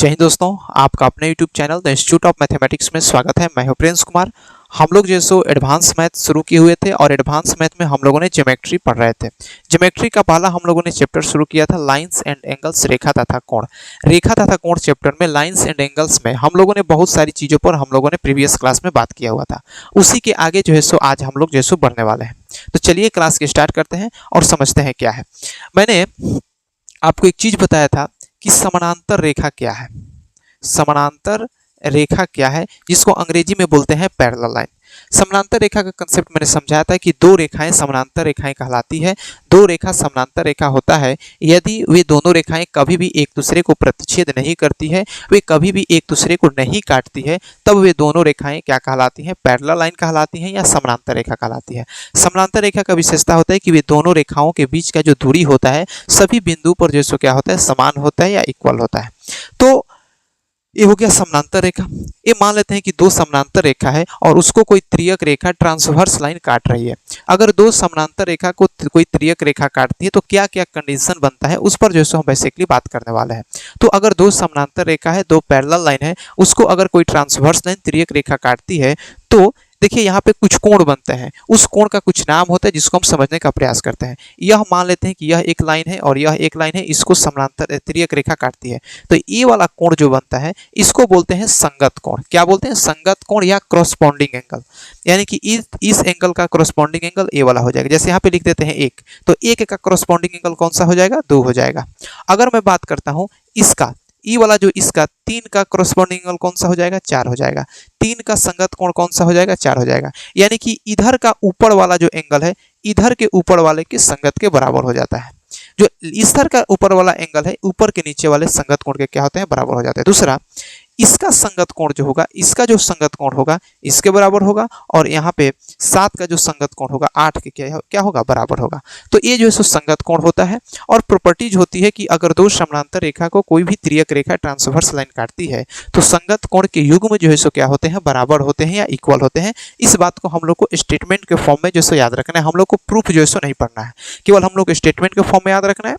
जय हिंद दोस्तों, आपका अपने YouTube channel the institute of mathematics में स्वागत है। मैं हूं प्रिंस कुमार। हम लोग जो सो एडवांस मैथ शुरू किए हुए थे और एडवांस मैथ में हम लोगों ने ज्योमेट्री पढ़ रहे थे। ज्योमेट्री का पहला हम लोगों ने चैप्टर शुरू किया था लाइंस एंड एंगल्स, रेखा तथा कोण। रेखा तथा कोण चैप्टर में लाइंस एंड एंगल्स में हम लोगों ने बहुत सारी चीज़ों पर हम लोगों ने प्रीवियस क्लास में बात किया हुआ था। उसी के आगे जो है सो आज हम लोग जो है सो बढ़ने वाले हैं। तो चलिए क्लास के स्टार्ट करते हैं और समझते हैं क्या है। मैंने आपको एक चीज़ बताया था कि समानांतर रेखा क्या है। समानांतर रेखा क्या है, जिसको अंग्रेजी में बोलते हैं पैरेलल लाइन। समानांतर रेखा का कंसेप्ट मैंने समझाया था कि दो रेखाएं समानांतर रेखाएं कहलाती है। दो रेखा समानांतर रेखा होता है यदि वे दोनों रेखाएं कभी भी एक दूसरे को प्रतिच्छेद नहीं करती है, वे कभी भी एक दूसरे को नहीं काटती है, तब वे दोनों रेखाएं क्या कहलाती हैं, पैरेलल लाइन कहलाती हैं या समानांतर रेखा कहलाती है। समानांतर रेखा का विशेषता होता है कि वे दोनों रेखाओं के बीच का जो दूरी होता है सभी बिंदु पर जो क्या होता है, समान होता है या इक्वल होता है। तो ये हो गया समानांतर रेखा। ये मान लेते हैं कि दो समानांतर रेखा है और उसको कोई त्रियक रेखा ट्रांसवर्स लाइन काट रही है। अगर दो समानांतर रेखा को कोई त्रियक रेखा काटती है तो क्या क्या कंडीशन बनता है, उस पर जो है हम बेसिकली बात करने वाले हैं। तो अगर दो समानांतर रेखा है, दो पैरेलल लाइन है, उसको अगर कोई ट्रांसवर्स लाइन त्रियक रेखा काटती है तो देखिए यहाँ पे कुछ कोण बनते हैं। उस कोण का कुछ नाम होता है जिसको हम समझने का प्रयास करते हैं। यह मान लेते हैं कि यह एक लाइन है और यह एक लाइन है, इसको समानांतर त्रियक रेखा काटती है। तो ये वाला कोण जो बनता है इसको बोलते हैं संगत कोण। क्या बोलते हैं? संगत कोण या क्रॉसपॉन्डिंग एंगल। यानी कि इस एंगल का क्रॉसपॉन्डिंग एंगल ए वाला हो जाएगा। जैसे यहाँ पे लिख देते हैं एक, तो एक का क्रॉसपॉन्डिंग एंगल कौन सा हो जाएगा? 2 हो जाएगा। अगर मैं बात करता हूँ इसका, ई वाला जो इसका 3 का क्रॉसपॉन्डिंग एंगल कौन सा हो जाएगा? 4 हो जाएगा। 3 का संगत कोण कौन सा हो जाएगा? 4 हो जाएगा। यानी कि इधर का ऊपर वाला जो एंगल है इधर के ऊपर वाले के संगत के बराबर हो जाता है। जो इधर का ऊपर वाला एंगल है ऊपर के नीचे वाले संगत कोण के क्या होते हैं? बराबर हो जाते हैं। दूसरा, इसका संगत कोण जो होगा, इसका जो संगत कोण होगा इसके बराबर होगा, और यहाँ पे 7 का जो संगत कोण होगा 8 के क्या होगा? बराबर होगा। तो ये जो है सो संगत कोण होता है। और प्रॉपर्टीज होती है कि अगर दो समानांतर रेखा को कोई भी त्रियक रेखा ट्रांसवर्स लाइन काटती है तो संगत कोण के युग्म जो है सो क्या होते हैं? बराबर होते हैं या इक्वल होते हैं। इस बात को हम लोग को स्टेटमेंट के फॉर्म में जो सो याद रखना है। हम लोग को प्रूफ जो है सो नहीं पढ़ना है, केवल हम लोग को स्टेटमेंट के फॉर्म में याद रखना है।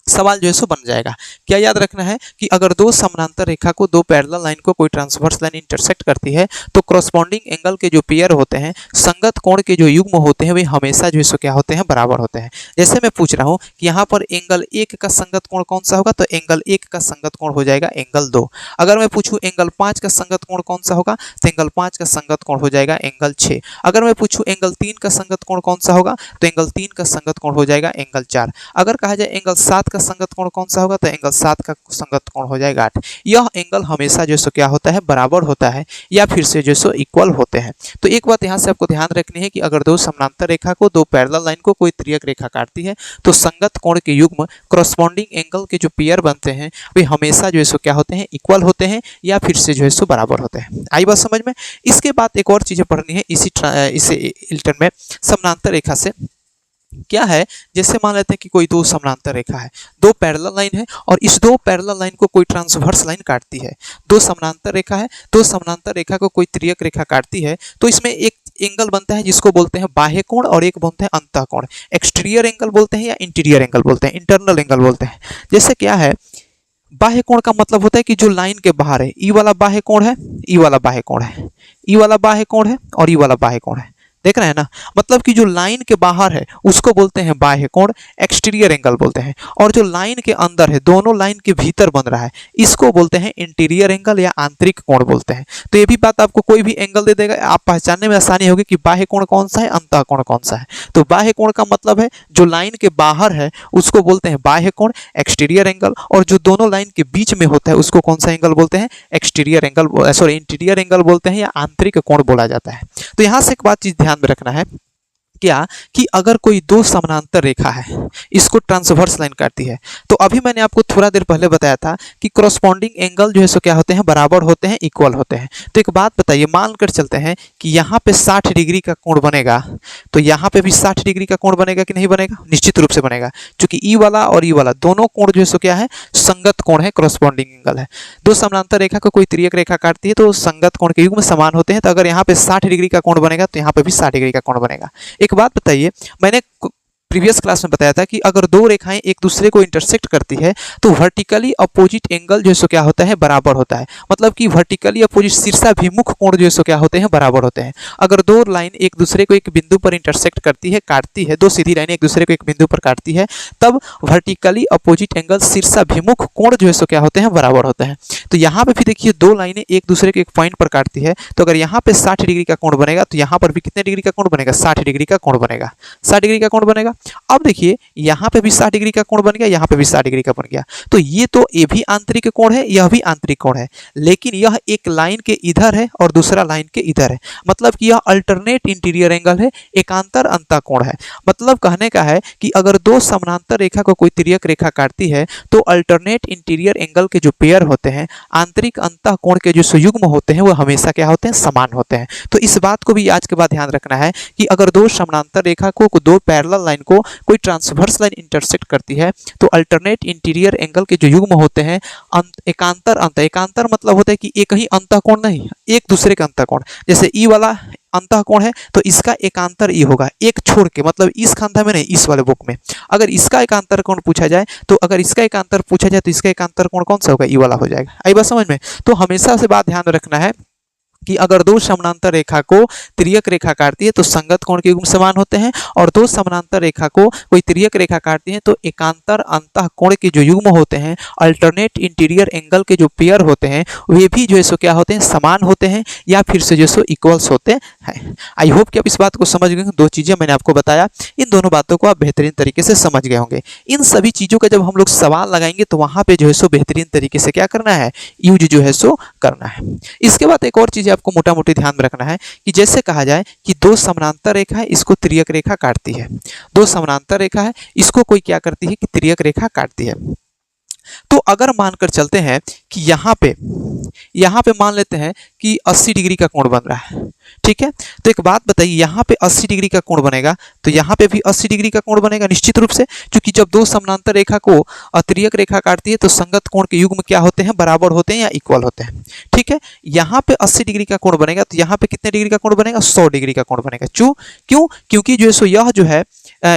सवाल जो है सो बन जाएगा। क्या याद रखना है कि अगर दो समानांतर रेखा को, दो पैरेलल लाइन को कोई ट्रांसवर्स लाइन इंटरसेक्ट करती है तो क्रॉसपॉन्डिंग एंगल के जो पेयर होते हैं, संगत कोण के जो युग्म होते हैं, वे हमेशा जो है सो क्या होते हैं? बराबर होते हैं। जैसे मैं पूछ रहा हूँ कि यहाँ पर एंगल 1 का संगत कोण कौन सा होगा, तो एंगल 1 का संगत कोण हो जाएगा एंगल 2। अगर मैं पूछूं एंगल 5 का संगत कोण कौन सा होगा, तो एंगल 5 का संगत कोण हो जाएगा एंगल 6। अगर मैं पूछूं एंगल 3 का संगत कोण कौन सा होगा, तो एंगल 3 का संगत कोण हो जाएगा एंगल 4। अगर कहा जाए एंगल 7 का संगत कोण कौन सा होगा, तो एंगल 7 का संगत कोण हो जाएगा 8। यह एंगल हमेशा जो सो क्या होता है? बराबर होता है या फिर से जो सो इक्वल होते हैं। तो एक बात यहाँ से आपको ध्यान रखनी है कि अगर दो समानांतर रेखा को, दो पैरेलल लाइन को कोई त्रियक रेखा काटती है तो संगत कोण के युग्म, क्रॉसपॉन्डिंग एंगल के जो पेयर बनते हैं वे हमेशा जो है सो क्या होते हैं? इक्वल होते हैं या फिर से जो है सो बराबर होते हैं। आई बात समझ में? इसके बाद एक और चीजें पढ़नी है इसे इल्टन में। समानांतर रेखा से क्या है, जैसे मान लेते हैं कि कोई दो समानांतर रेखा है, दो पैरेलल लाइन है और इस दो पैरेलल लाइन को कोई ट्रांसवर्स लाइन काटती है। दो समानांतर रेखा है, दो समानांतर रेखा को कोई त्रियक रेखा काटती है तो इसमें एक एंगल बनता है जिसको बोलते हैं बाह्य कोण और एक बोलते हैं अंतः कोण। एक्सटीरियर एंगल बोलते हैं या इंटीरियर एंगल बोलते हैं, इंटरनल एंगल बोलते हैं। जैसे क्या है, बाह्य कोण का मतलब होता है कि जो लाइन के बाहर है, ई वाला बाह्य कोण है, ई वाला बाह्य कोण है, ई वाला बाह्य कोण है और ई वाला बाह्य कोण है। देख रहे हैं ना? मतलब कि जो लाइन के बाहर है उसको बोलते हैं बाह्य कोण, एक्सटीरियर एंगल बोलते हैं। और जो लाइन के अंदर है, दोनों लाइन के भीतर बन रहा है, इसको बोलते हैं इंटीरियर एंगल या आंतरिक कोण बोलते हैं। तो ये भी बात आपको कोई भी एंगल दे देगा, आप पहचानने में आसानी होगी कि बाह्य कोण कौन सा है, अंतः कोण कौन सा है। तो बाह्य कोण का मतलब है जो लाइन के बाहर है उसको बोलते हैं बाह्य कोण, एक्सटीरियर एंगल, और जो दोनों लाइन के बीच में होता है उसको कौन सा एंगल बोलते हैं? Exterior angle, sorry interior angle बोलते हैं या आंतरिक कोण बोला जाता है। तो यहाँ से एक बात चीज ध्यान में रखना है, क्या कि अगर कोई दो समानांतर रेखा है, इसको ट्रांसवर्स लाइन काटती है, तो अभी मैंने आपको थोड़ा देर पहले बताया था कि क्रॉसपॉन्डिंग एंगल जो है सो क्या होते हैं? बराबर होते हैं, इक्वल होते हैं। तो एक बात बताइए, मानकर चलते हैं कि यहाँ पे 60 डिग्री का कोण बनेगा, तो यहाँ पे भी 60 डिग्री का कोण बनेगा कि नहीं बनेगा? निश्चित रूप से बनेगा, क्योंकि ई वाला और ई वाला दोनों कोण जो है सो क्या है? संगत कोण है, क्रॉसपॉन्डिंग एंगल है। दो समानांतर रेखा को कोई त्रियक रेखा काटती है तो संगत कोण के युग्म समान होते हैं। तो अगर यहाँ पे 60 डिग्री का कोण बनेगा तो यहाँ पे भी 60 डिग्री का कोण बनेगा। एक बात बताइए, मैंने प्रीवियस क्लास में बताया था कि अगर दो रेखाएं एक दूसरे को इंटरसेक्ट करती है तो वर्टिकली अपोजिट एंगल जो है सो क्या होता है, बराबर होता है। मतलब कि वर्टिकली अपोजिट शीर्षाभिमुख कोण जो है सो क्या होते हैं, बराबर होते हैं। अगर दो लाइन एक दूसरे को एक बिंदु पर इंटरसेक्ट करती है, काटती है, दो सीधी लाइनें एक दूसरे को एक बिंदु पर काटती है, तब वर्टिकली अपोजिट एंगल शीर्षाभिमुख कोण जो है सो क्या होते हैं, बराबर होते हैं। तो यहाँ पे भी देखिए दो लाइनें एक दूसरे को एक पॉइंट पर काटती है, तो अगर यहाँ पे 60 डिग्री का कोण बनेगा तो यहाँ पर भी कितने डिग्री का कोण बनेगा, 60 डिग्री का कोण बनेगा, 60 डिग्री का कोण बनेगा। अब देखिए यहाँ पे भी 60 डिग्री का कोण बन गया, यहाँ पे भी 60 डिग्री का बन गया। तो ये भी आंतरिक कोण है, यह भी आंतरिक कोण है, लेकिन यह एक लाइन के इधर है और दूसरा लाइन के इधर है। मतलब कि यह अल्टरनेट इंटीरियर एंगल है, एकांतर अंतः कोण है। मतलब कहने का है कि अगर दो समानांतर रेखा को कोई तिर्यक रेखा काटती है तो अल्टरनेट इंटीरियर एंगल के जो पेयर होते हैं, आंतरिक अंतः कोण के जो संयुग्म होते हैं, वो हमेशा क्या होते हैं, समान होते हैं। तो इस बात को भी आज के बाद ध्यान रखना है कि अगर दो समानांतर रेखा को, दो पैरेलल लाइन को कोई ट्रांसवर्स लाइन इंटरसेक्ट करती है तो अल्टरनेट इंटीरियर एंगल के जो युग्म होते हैं, एकांतर अंतः, एकांतर मतलब होता है कि एक ही अंतः कोण नहीं, एक दूसरे का अंतः कोण। जैसे ई वाला अंतः कोण है तो इसका एकांतर ई होगा, एक छोड़ के, मतलब इस खांधा में नहीं, इस वाले बुक में। अगर इसका एकांतर कोण पूछा जाए तो अगर इसका एकांतर पूछा जाए तो इसका एकांतर कोण कौन सा होगा, ई वाला हो जाएगा। आई बात समझ में। तो हमेशा से बात ध्यान रखना है कि अगर दो समानांतर रेखा को तिर्यक रेखा काटती है तो संगत कोण के युग्म समान होते हैं, और दो समानांतर रेखा को कोई तिर्यक रेखा काटती है तो एकांतर अंतः कोण के जो युग्म होते हैं, अल्टरनेट इंटीरियर एंगल के जो पेयर होते हैं, वे भी जो है सो क्या होते हैं, समान होते हैं, या फिर से जो सो इक्वल्स होते हैं। आई होप कि आप इस बात को समझ गए। दो चीजें मैंने आपको बताया, इन दोनों बातों को आप बेहतरीन तरीके से समझ गए होंगे। इन सभी चीजों का जब हम लोग सवाल लगाएंगे तो वहां पे जो है सो बेहतरीन तरीके से क्या करना है, यूज जो है सो करना है। इसके बाद एक और चीज आपको मोटा मोटी ध्यान में रखना है कि जैसे कहा जाए कि दो समानांतर रेखा है, इसको तिर्यक रेखा काटती है, दो समानांतर रेखा है, इसको कोई क्या करती है कि तिर्यक रेखा काटती है। तो अगर मानकर चलते हैं कि यहाँ पे मान लेते हैं कि 80 डिग्री का कोण बन रहा है, ठीक है। तो एक बात बताइए, यहाँ पे 80 डिग्री का कोण बनेगा तो यहाँ पे भी 80 डिग्री का कोण बनेगा निश्चित रूप से, क्योंकि जब दो समानांतर रेखा को तिर्यक रेखा काटती है तो संगत कोण के युग्म क्या होते हैं, बराबर होते हैं या इक्वल होते हैं, ठीक है। यहाँ पे 80 डिग्री का कोण बनेगा तो यहाँ पे कितने डिग्री का कोण बनेगा, 100 डिग्री का कोण बनेगा। क्यों? क्योंकि जो है सो यह जो है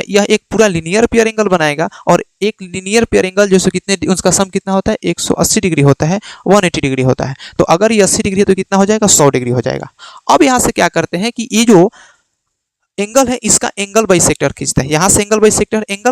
यह एक पूरा लीनियर पेयर एंगल बनाएगा, और एक लीनियर पेयर एंगल जो सो कितने, उसका सम कितना होता है, 180 डिग्री होता है, 180 डिग्री होता है। तो अगर ये 80 डिग्री है तो कितना हो जाएगा, 100 डिग्री हो जाएगा। अब यहाँ से क्या करते हैं कि ये जो एंगल है इसका एंगल बाइसेक्टर खींचते हैं। यहाँ से एंगल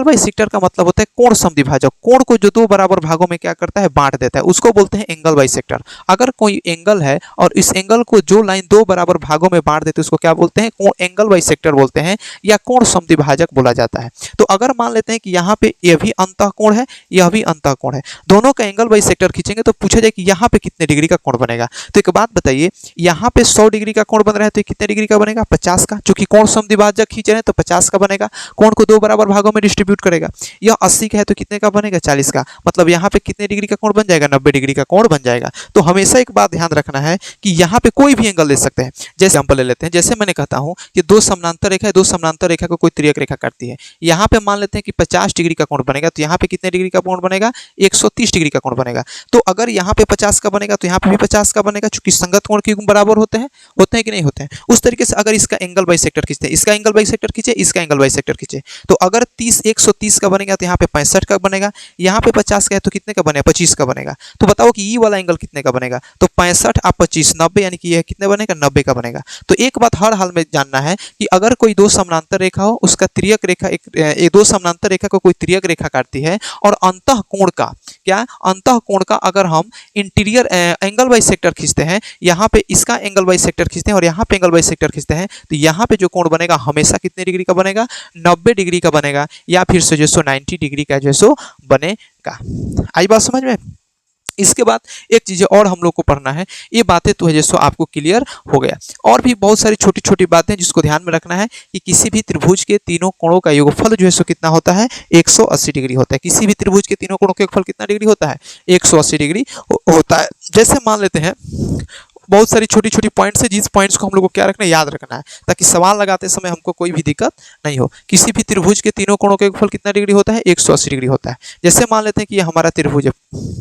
बाइसेक्टर का मतलब होता है कोण समद्विभाजक, कोण को जो दो बराबर भागों में क्या करता है, बांट देता है, उसको बोलते हैं एंगल बाइसेक्टर। अगर कोई एंगल है और इस एंगल को जो लाइन दो बराबर भागों में बांट देते हैं उसको क्या बोलते हैं, कोण, एंगल बाइसेक्टर बोलते हैं, या कोण समद्विभाजक बोला जाता है। तो अगर मान लेते हैं कि यहाँ पे यह भी अंतः कोण है, यह भी अंतः कोण है, दोनों का एंगल बाइसेक्टर खींचेंगे तो पूछा जाए कि यहाँ पे कितने डिग्री का कोण बनेगा। तो एक बात बताइए, यहाँ पे 100 डिग्री का कोण बन रहा है तो कितने डिग्री का बनेगा, 50 का, क्योंकि कोण समद्विभाजक खींच रहे हैं तो 50 का बनेगा। कोण को दो बराबर भागों में डिस्ट्रीब्यूट करेगा, यह 80 का है तो कितने का बनेगा, 40 का। मतलब यहाँ पे कितने डिग्री का कोण बन जाएगा, 90 डिग्री का कोण बन जाएगा। तो हमेशा एक बात ध्यान रखना है कि यहाँ पे कोई भी एंगल ले सकते हैं। जैसे एग्जांपल ले लेते हैं, जैसे मैंने कहता हूँ कि दो समानांतर रेखा है, दो समानांतर रेखा को कोई तिर्यक रेखा काटती है, यहाँ पे मान लेते हैं कि 50 डिग्री का कोण बनेगा, तो यहाँ पे कितने डिग्री का कोण बनेगा, 130 डिग्री का कोण बनेगा। तो अगर यहाँ पे 50 का बनेगा तो यहाँ पे भी 50 का बनेगा, चूंकि संगत कोण के युग्म बराबर होते हैं कि नहीं होते हैं। उस तरीके से अगर इसका एंगल बाइसेक्टर खींचते हैं, इसका एंगल बाइसेक्टर खींचे, इसका एंगल बाइसेक्टर खींचे, तो अगर 130 का बनेगा तो यहाँ पे 65 का बनेगा, यहाँ पे 50 का है तो कितने का बनेगा, 25 का बनेगा। तो बताओ कि ये वाला एंगल कितने का बनेगा, तो 65 और 25 90, यानी कि यह कितने बनेगा, 90 का बनेगा। तो एक बात हर हाल में जानना है कि अगर कोई दो समानांतर रेखा हो, उसका तिर्यक रेखा एक दो समानांतर रेखा को कोई तिर्यक रेखा काटती है, और अंतः कोण का क्या, अंतः कोण का अगर हम इंटीरियर एंगल बाइसेक्टर खींचते हैं, यहाँ पे इसका एंगल बाइसेक्टर खींचते हैं और यहाँ पे एंगल बाइसेक्टर खींचते हैं, तो यहाँ पे जो कोण बनेगा हमेशा कितने डिग्री का बनेगा, 90 डिग्री का बनेगा, या फिर से जो सो 90 डिग्री का जो सो बनेगा। आई बात समझ में। इसके बाद एक चीज़ और हम लोग को पढ़ना है, ये बातें तो है जैसो आपको क्लियर हो गया। और भी बहुत सारी छोटी छोटी बातें जिसको ध्यान में रखना है कि किसी भी त्रिभुज के तीनों कोणों का योगफल जो है सो कितना होता है, 180 डिग्री होता है। किसी भी त्रिभुज के तीनों कोणों का योगफल कितना डिग्री होता है, 180 डिग्री होता है। जैसे मान लेते हैं बहुत सारी छोटी छोटी पॉइंट्स है, जिस पॉइंट्स को हम लोग को क्या रखना है, याद रखना है, ताकि सवाल लगाते समय हमको कोई भी दिक्कत नहीं हो। किसी भी त्रिभुज के तीनों कोणों का योगफल कितना डिग्री होता है, 180 डिग्री होता है। जैसे मान लेते हैं कि ये हमारा त्रिभुज है,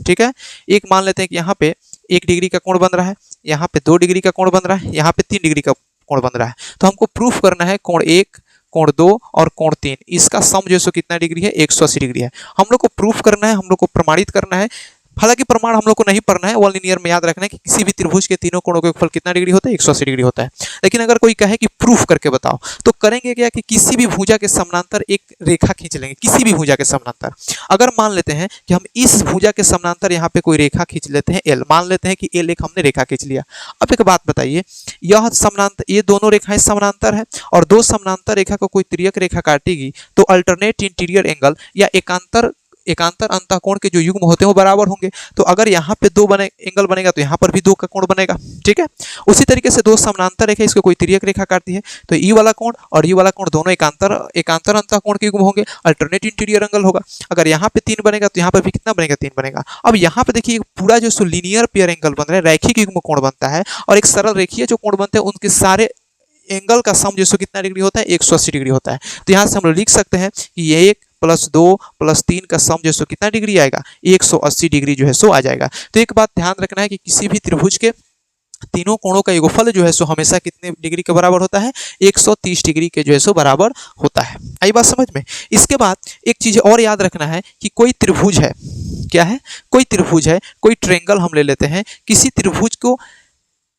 ठीक है। एक मान लेते हैं कि यहाँ पे 1 डिग्री का कोण बन रहा है, यहाँ पे 2 डिग्री का कोण बन रहा है, यहाँ पे 3 डिग्री का कोण बन रहा है। तो हमको प्रूफ करना है कोण 1, कोण 2 और कोण 3, इसका सम जो है कितना डिग्री है, 180 डिग्री है। हम लोग को प्रूफ करना है, हम लोग को प्रमाणित करना है। हालांकि प्रमाण हम लोग को नहीं पढ़ना है, वन लिनियर में याद रखना है कि किसी भी त्रिभुज के तीनों कोणों का योगफल कितना डिग्री होता है, 180 डिग्री होता है। लेकिन अगर कोई कहे कि प्रूफ करके बताओ, तो करेंगे क्या कि किसी भी भुजा के समानांतर एक रेखा खींच लेंगे, किसी भी भुजा के समानांतर। अगर मान लेते हैं कि हम इस भुजा के समानांतर यहाँ पे कोई रेखा खींच लेते हैं एल, मान लेते हैं कि एल एक हमने रेखा खींच लिया। अब एक बात बताइए, यह समानांतर, ये दोनों रेखाएं समानांतर है और दो समानांतर रेखा को कोई तिर्यक रेखा काटेगी तो अल्टरनेट इंटीरियर एंगल या एकांतर अंतःकोण के जो युग्म होते हैं वो बराबर होंगे। तो अगर यहाँ पे दो एंगल बनेगा तो यहाँ पर भी दो का कोण बनेगा, ठीक है। उसी तरीके से दो समानांतर रेखा इसको कोई तिर्यक रेखा काटती है तो ई वाला कोण और ई वाला कोण दोनों एकांतर अंतःकोण के युग्म होंगे, अल्टरनेट इंटीरियर एंगल होगा। अगर यहाँ पे 3 बनेगा तो यहाँ पर भी कितना बनेगा, 3 बनेगा। अब यहाँ पे देखिए पूरा जो लीनियर पेयर एंगल बन रहा है, रैखिक युग्म कोण बनता है और एक सरल रेखीय जो कोण बनते हैं उनके सारे एंगल का सम जो कितना डिग्री होता है, 180 डिग्री होता है। तो यहाँ से हम लोग लिख सकते हैं कि ये 1 + 2 + 3 का सम जो कितना डिग्री आएगा, 180 डिग्री जो है सो आ जाएगा। तो एक बात ध्यान रखना है कि किसी भी त्रिभुज के तीनों कोणों का योगफल जो है सो हमेशा कितने डिग्री के बराबर होता है, 130 डिग्री के जो है सो बराबर होता है। आई बात समझ में। इसके बाद एक चीज और याद रखना है कि कोई त्रिभुज है, क्या है, कोई त्रिभुज है, कोई ट्रायंगल हम ले लेते हैं, किसी त्रिभुज को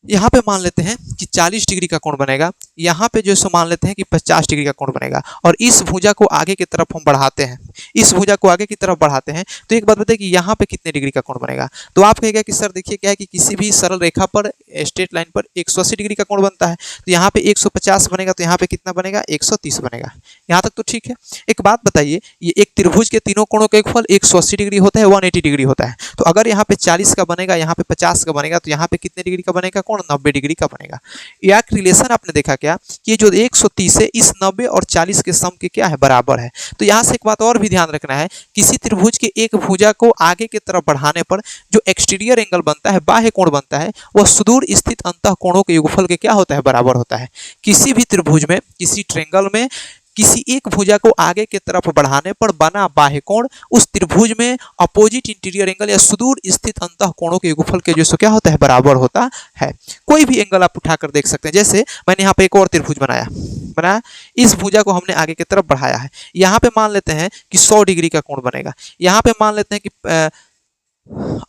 यहाँ पे मान लेते हैं कि 40 डिग्री का कोण बनेगा, यहाँ पे जो है मान लेते हैं कि 50 डिग्री का कोण बनेगा और इस भुजा को आगे की तरफ हम बढ़ाते हैं, इस भुजा को आगे की तरफ बढ़ाते हैं तो एक बात बताइए कि यहाँ पे कितने डिग्री का कोण बनेगा। तो आप कहेगा कि सर देखिए क्या है कि किसी भी सरल रेखा पर, स्ट्रेट लाइन पर 180 डिग्री का कोण बनता है, तो यहाँ पे 150 बनेगा तो यहाँ पे कितना बनेगा, 130 बनेगा। यहाँ तक तो ठीक है। एक बात बताइए, ये एक त्रिभुज के तीनों कोणों का योगफल 180 डिग्री होता है, 180 डिग्री होता है। तो अगर यहाँ पे 40 का बनेगा, यहाँ पे 50 का बनेगा तो यहाँ पे कितने डिग्री का बनेगा कोण, 90 डिग्री का बनेगा। यह रिलेशन आपने देखा क्या कि जो 130 है इस 90 और 40 के सम के क्या है, बराबर है। तो यहाँ से एक बात और भी ध्यान रखना है, किसी त्रिभुज के एक भुजा को आगे की तरफ बढ़ाने पर जो एक्सटीरियर एंगल बनता है, बाह्य कोण बनता है, वह सुदूर स्थित अंतःकोणों के योगफल के क्या होता है, बराबर होता है। किसी भी त्रिभुज में, किसी ट्रायंगल में किसी एक भुजा को आगे की तरफ बढ़ाने पर बना बाह्य कोण उस त्रिभुज में अपोजिट इंटीरियर एंगल या सुदूर स्थित अंतःकोणों के योगफल के जो क्या होता है, बराबर होता है। कोई भी एंगल आप उठाकर देख सकते हैं। जैसे मैंने यहाँ पे एक और त्रिभुज बनाया, इस भुजा को हमने आगे की तरफ बढ़ाया है, यहाँ पे मान लेते हैं कि 100 डिग्री का कोण बनेगा, यहाँ पे मान लेते हैं कि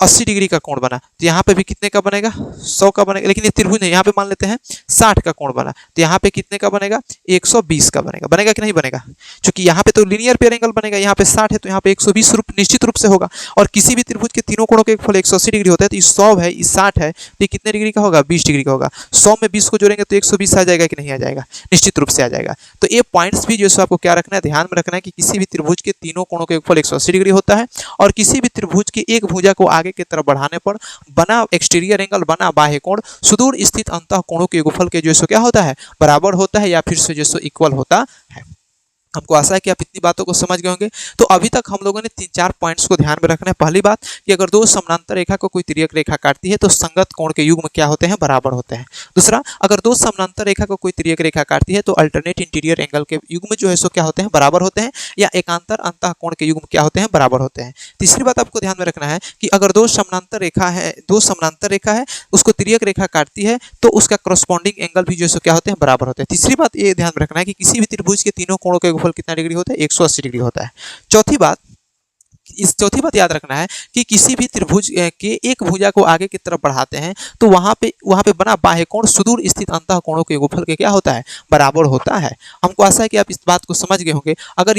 80 डिग्री का कोण बना तो यहाँ पे भी कितने का बनेगा, 100 का बनेगा। लेकिन ये त्रिभुज नहीं, यहाँ पे मान लेते हैं 60 का कोण बना तो यहाँ पे कितने का बनेगा, 120 का बनेगा। बनेगा कि नहीं बनेगा, क्योंकि यहाँ पे तो लीनियर पेयर एंगल बनेगा, यहाँ पे 60 है तो यहाँ पे 120 निश्चित रूप से होगा। और किसी भी त्रिभुज के तीनों कोणों का योगफल 180 डिग्री होता है, तो ये 100 है, ये 60 है, तो ये कितने डिग्री का होगा, 20 डिग्री का होगा। 100 में 20 को जोड़ेंगे तो 120 आ जाएगा कि नहीं आ जाएगा, निश्चित रूप से आ जाएगा। तो ये पॉइंट्स भी जो है आपको क्या रखना है, ध्यान में रखना है कि किसी भी त्रिभुज के तीनों कोणों का योगफल 180 डिग्री होता है और किसी भी त्रिभुज की एक भुजा को आगे की तरफ बढ़ाने पर बना एक्सटीरियर एंगल, बना बाह्य कोण सुदूर स्थित अंतःकोणों के योगफल के जो क्या होता है, बराबर होता है या फिर से जो इक्वल होता है। हमको आशा है कि आप इतनी बातों को समझ गए होंगे। तो अभी तक हम लोगों ने 3-4 पॉइंट्स को ध्यान में रखना है। पहली बात कि अगर दो समानांतर रेखा को कोई तिर्यक रेखा काटती है तो संगत कोण के युग्म क्या होते हैं, बराबर होते हैं। दूसरा, अगर दो समानांतर रेखा को कोई तिर्यक रेखा काटती है तो अल्टरनेट इंटीरियर एंगल के युग्म जो है सो क्या होते हैं, बराबर होते हैं, या एकांतर अंतःकोण के युग्म क्या होते हैं, बराबर होते हैं। तीसरी बात आपको ध्यान में रखना है कि अगर दो समानांतर रेखा है उसको तिर्यक रेखा काटती है तो उसका करस्पॉन्डिंग एंगल भी जो है क्या होते हैं, बराबर होते हैं। तीसरी बात ये ध्यान में रखना है कि किसी भी त्रिभुज के तीनों कोणों का योगफल कितना डिग्री होता है, 180 डिग्री होता है। चौथी बात याद रखना है कि किसी भी त्रिभुज के एक भुजा को आगे की तरफ बढ़ाते हैं तो वहां पे बना बाह्य कोण सुदूर स्थित अंतःकोणों के योगफल के क्या होता है, बराबर होता है। हमको आशा है कि आप इस बात को समझ गए होंगे। अगर